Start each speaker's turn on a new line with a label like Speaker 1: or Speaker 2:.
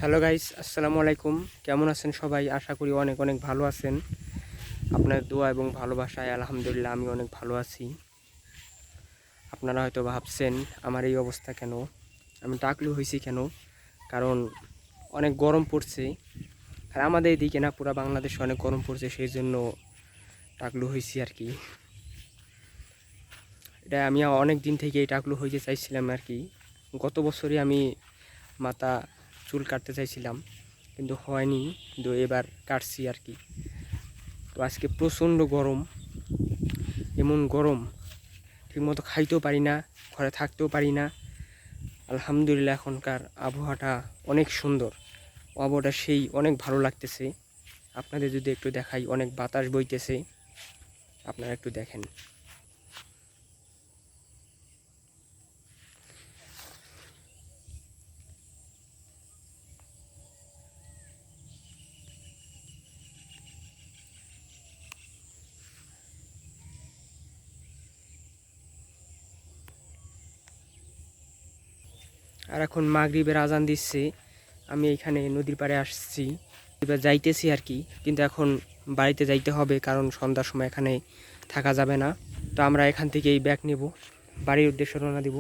Speaker 1: Hello guys, আসসালামু আলাইকুম। কেমন আছেন সবাই? আশা করি অনেক অনেক ভালো আছেন। আপনার দোয়া এবং ভালোবাসায় আলহামদুলিল্লাহ আমি অনেক ভালো আছি। আপনারা হয়তো ভাবছেন আমার এই অবস্থা কেন, আমি টাকলু হয়েছি কেন? কারণ অনেক গরম পড়ছে, আর আমাদের এদিকে না পুরো বাংলাদেশে অনেক গরম পড়ছে, সেই জন্য টাকলু হয়েছি আর কি। এটা আমি অনেক দিন থেকে এই টাকলু হইতে চাইছিলাম আর কি। গত বছরই আমি মাথা চুল কাটতে চাইছিলাম, কিন্তু হয়নি, কিন্তু এবার কাটছি আর কি। তো আজকে প্রচণ্ড গরম, এমন গরম ঠিকমতো খাইতেও পারি না, ঘরে থাকতেও পারি না। আলহামদুলিল্লাহ এখনকার আবহাওয়াটা অনেক সুন্দর, আবহাওয়াটা সেই অনেক ভালো লাগতেছে। আপনাদের যদি একটু দেখাই, অনেক বাতাস বইতেছে, আপনারা একটু দেখেন। আর এখন মাগরিবের আজান দিচ্ছে, আমি এখানে নদীর পাড়ে আসছি, এবার যাইতেছি আর কি। কিন্তু এখন বাড়িতে যাইতে হবে, কারণ সন্ধ্যার সময় এখানে থাকা যাবে না। তো আমরা এখান থেকেই ব্যাক নেব, বাড়ির উদ্দেশ্যে রওনা দিব।